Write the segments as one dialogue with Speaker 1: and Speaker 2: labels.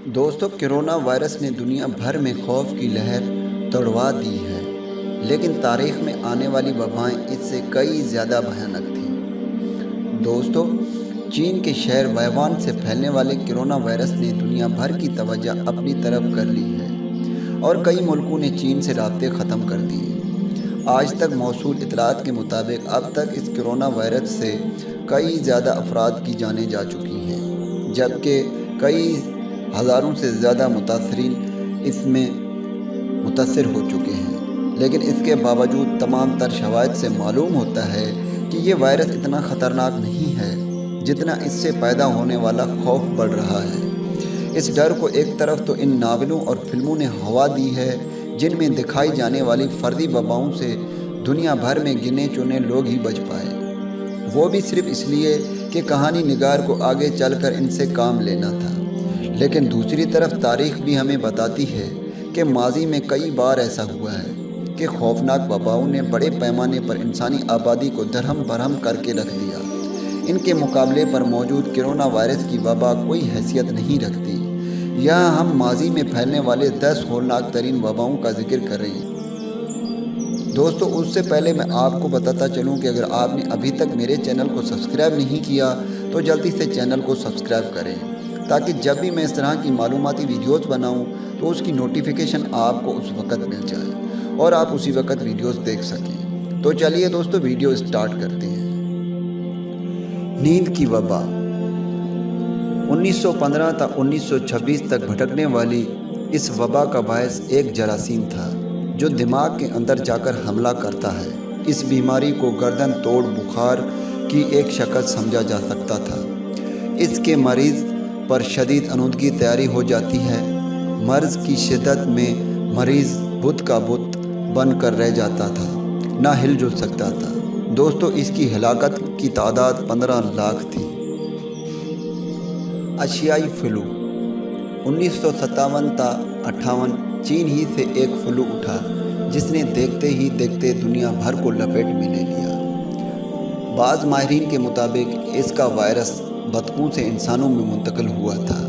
Speaker 1: دوستو، corona virus نے دنیا بھر میں خوف کی لہر دوڑوا دی ہے، لیکن تاریخ میں آنے والی وبائیں اس سے کئی زیادہ بھیانک تھیں۔ دوستو، چین کے شہر ووہان سے پھیلنے والے کرونا وائرس نے دنیا بھر کی توجہ اپنی طرف کر لی ہے اور کئی ملکوں نے چین سے رابطے ختم کر دیے۔ آج تک موصول اطلاعات کے مطابق اب تک اس کرونا وائرس سے کئی زیادہ افراد کی جانیں جا چکی ہیں، جبکہ کئی ہزاروں سے زیادہ متاثرین اس میں متاثر ہو چکے ہیں۔ لیکن اس کے باوجود تمام تر شواہد سے معلوم ہوتا ہے کہ یہ وائرس اتنا خطرناک نہیں ہے جتنا اس سے پیدا ہونے والا خوف بڑھ رہا ہے۔ اس ڈر کو ایک طرف تو ان ناولوں اور فلموں نے ہوا دی ہے جن میں دکھائی جانے والی فردی وباؤں سے دنیا بھر میں گنے چنے لوگ ہی بچ پائے، وہ بھی صرف اس لیے کہ کہانی نگار کو آگے چل کر ان سے کام لینا تھا۔ لیکن دوسری طرف تاریخ بھی ہمیں بتاتی ہے کہ ماضی میں کئی بار ایسا ہوا ہے کہ خوفناک وباؤں نے بڑے پیمانے پر انسانی آبادی کو درہم برہم کر کے رکھ دیا۔ ان کے مقابلے پر موجود کرونا وائرس کی وبا کوئی حیثیت نہیں رکھتی۔ یہاں ہم ماضی میں پھیلنے والے 10 ہولناک ترین وباؤں کا ذکر کر رہے ہیں۔ دوستو، اس سے پہلے میں آپ کو بتاتا چلوں کہ اگر آپ نے ابھی تک میرے چینل کو سبسکرائب نہیں کیا تو جلدی سے چینل کو سبسکرائب کریں، تاکہ جب بھی میں اس طرح کی معلوماتی ویڈیوز بناؤں تو اس کی نوٹیفیکیشن آپ کو اس وقت مل جائے اور آپ اسی وقت ویڈیوز دیکھ سکیں۔ تو چلیے دوستو، ویڈیو سٹارٹ کرتے ہیں۔ نیند کی وبا 1915 تا 1926 تک بھٹکنے والی اس وبا کا باعث ایک جراثیم تھا جو دماغ کے اندر جا کر حملہ کرتا ہے۔ اس بیماری کو گردن توڑ بخار کی ایک شکل سمجھا جا سکتا تھا۔ اس کے مریض پر شدید آلودگی تیاری ہو جاتی ہے۔ مرض کی شدت میں مریض بت کا بت بن کر رہ جاتا تھا، نہ ہل جل سکتا تھا۔ دوستو، اس کی ہلاکت کی تعداد 15 لاکھ تھی۔ ایشیائی فلو 1957 تا 58 چین ہی سے ایک فلو اٹھا جس نے دیکھتے ہی دیکھتے دنیا بھر کو لپیٹ میں لے لیا۔ بعض ماہرین کے مطابق اس کا وائرس بطخوں سے انسانوں میں منتقل ہوا تھا۔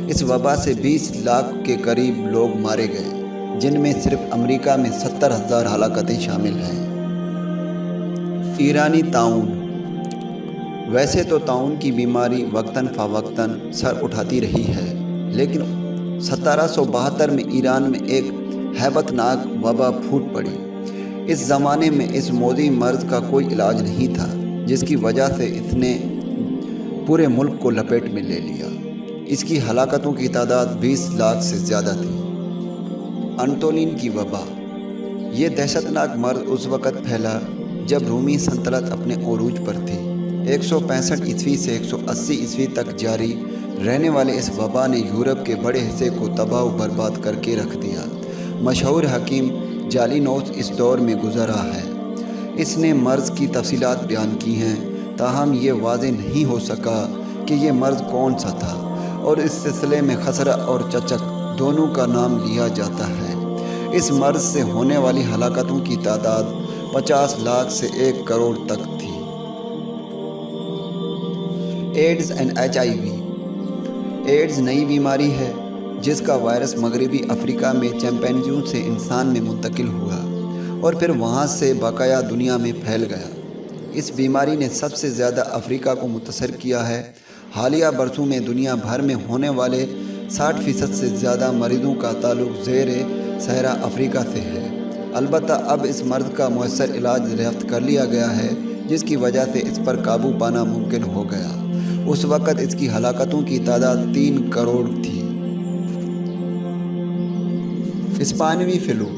Speaker 1: اس وبا سے 20 لاکھ کے قریب لوگ مارے گئے، جن میں صرف امریکہ میں 70,000 ہلاکتیں شامل ہیں۔ ایرانی طاعون ویسے تو طاعون کی بیماری وقتاً فوقتاً سر اٹھاتی رہی ہے، لیکن 1772 میں ایران میں ایک ہیبت ناک وبا پھوٹ پڑی۔ اس زمانے میں اس موذی مرض کا کوئی علاج نہیں تھا، جس کی وجہ سے اس نے پورے ملک کو لپیٹ میں لے لیا۔ اس کی ہلاکتوں کی تعداد 20 لاکھ سے زیادہ تھی۔ انٹولین کی وبا یہ دہشتناک مرض اس وقت پھیلا جب رومی سلطنت اپنے عروج پر تھی۔ 165 عیسوی سے 180 عیسوی تک جاری رہنے والے اس وبا نے یورپ کے بڑے حصے کو تباہ و برباد کر کے رکھ دیا۔ مشہور حکیم جالینوس اس دور میں گزرا ہے۔ اس نے مرض کی تفصیلات بیان کی ہیں، تاہم یہ واضح نہیں ہو سکا کہ یہ مرض کون سا تھا، اور اس سلسلے میں خسرہ اور چچک دونوں کا نام لیا جاتا ہے۔ اس مرض سے ہونے والی ہلاکتوں کی تعداد 50 لاکھ سے 1 کروڑ تک تھی۔ ایڈز اینڈ HIV ایڈز نئی بیماری ہے جس کا وائرس مغربی افریقہ میں چمپینزیوں سے انسان میں منتقل ہوا اور پھر وہاں سے بقیہ دنیا میں پھیل گیا۔ اس بیماری نے سب سے زیادہ افریقہ کو متاثر کیا ہے۔ حالیہ برسوں میں دنیا بھر میں ہونے والے 60% سے زیادہ مریضوں کا تعلق زیر صحرا افریقہ سے ہے۔ البتہ اب اس مرض کا مؤثر علاج دریافت کر لیا گیا ہے، جس کی وجہ سے اس پر قابو پانا ممکن ہو گیا۔ اس وقت اس کی ہلاکتوں کی تعداد 3 کروڑ تھی۔ اسپانوی فلو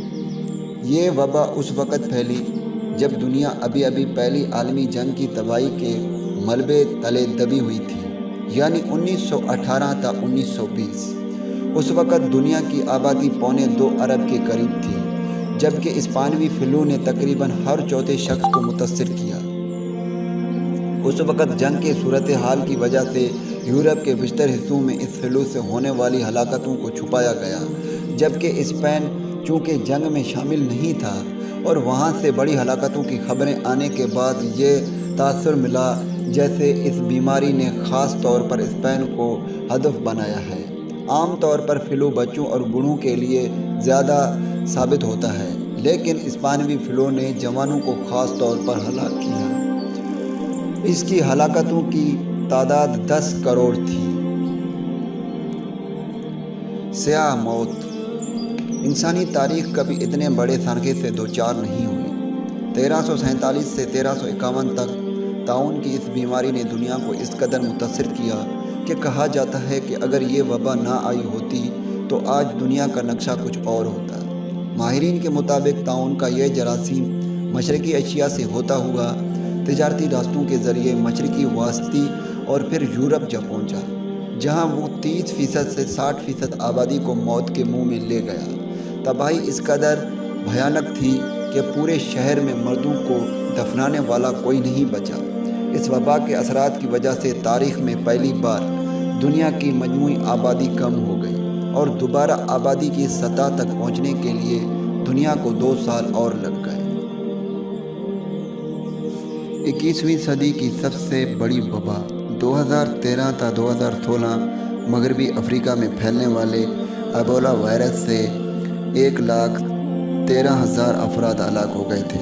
Speaker 1: یہ وبا اس وقت پھیلی جب دنیا ابھی پہلی عالمی جنگ کی تباہی کے ملبے تلے دبی ہوئی تھی، یعنی 1918 تا 1920۔ اس وقت دنیا کی آبادی 1.25 ارب کے قریب تھی، جبکہ اسپانوی فلو نے تقریباً ہر چوتھے شخص کو متاثر کیا۔ اس وقت جنگ کے صورتحال کی وجہ سے یورپ کے بیشتر حصوں میں اس فلو سے ہونے والی ہلاکتوں کو چھپایا گیا، جبکہ اسپین چونکہ جنگ میں شامل نہیں تھا اور وہاں سے بڑی ہلاکتوں کی خبریں آنے کے بعد یہ تاثر ملا جیسے اس بیماری نے خاص طور پر اسپین کو ہدف بنایا ہے۔ عام طور پر فلو بچوں اور بوڑھوں کے لیے زیادہ ثابت ہوتا ہے، لیکن اسپانوی فلو نے جوانوں کو خاص طور پر ہلاک کیا۔ اس کی ہلاکتوں کی تعداد 10 کروڑ تھی۔ سیاہ موت۔ انسانی تاریخ کبھی اتنے بڑے سنکے سے دوچار نہیں ہوئی۔ 1347 سے 1351 تک طاعون کی اس بیماری نے دنیا کو اس قدر متاثر کیا کہ کہا جاتا ہے کہ اگر یہ وبا نہ آئی ہوتی تو آج دنیا کا نقشہ کچھ اور ہوتا۔ ماہرین کے مطابق طاعون کا یہ جراثیم مشرقی ایشیا سے ہوتا ہوا تجارتی راستوں کے ذریعے مشرقی وسطی اور پھر یورپ جا پہنچا، جہاں وہ 30% سے 60% آبادی کو موت کے منہ میں لے گیا۔ تباہی اس قدر بھیانک تھی کہ پورے شہر میں مردوں کو دفنانے والا کوئی نہیں بچا۔ اس وبا کے اثرات کی وجہ سے تاریخ میں پہلی بار دنیا کی مجموعی آبادی کم ہو گئی اور دوبارہ آبادی کی سطح تک پہنچنے کے لیے دنیا کو 2 سال اور لگ گئے۔ 21ویں صدی کی سب سے بڑی وبا 2013 تا 2016 مغربی افریقہ میں پھیلنے والے ایبولا وائرس سے 1,13,000 افراد ہلاک ہو گئے تھے۔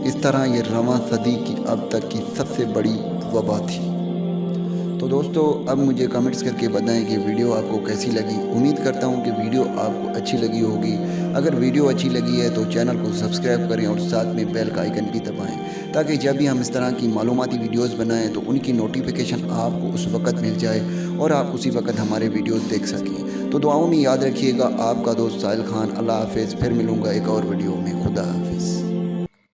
Speaker 1: اس طرح یہ رواں صدی کی اب تک کی سب سے بڑی وبا تھی۔ تو دوستو اب مجھے کمنٹس کر کے بتائیں کہ ویڈیو آپ کو کیسی لگی۔ امید کرتا ہوں کہ ویڈیو آپ کو اچھی لگی ہوگی۔ اگر ویڈیو اچھی لگی ہے تو چینل کو سبسکرائب کریں اور ساتھ میں بیل کا آئیکن بھی دبائیں، تاکہ جب بھی ہم اس طرح کی معلوماتی ویڈیوز بنائیں تو ان کی نوٹیفیکیشن آپ کو اس وقت مل جائے اور آپ اسی وقت ہمارے ویڈیوز دیکھ سکیں۔ تو دعاؤں میں یاد رکھیے گا، آپ کا دوست ساحل خان۔ اللہ حافظ، پھر ملوں گا ایک اور ویڈیو میں۔ خدا حافظ۔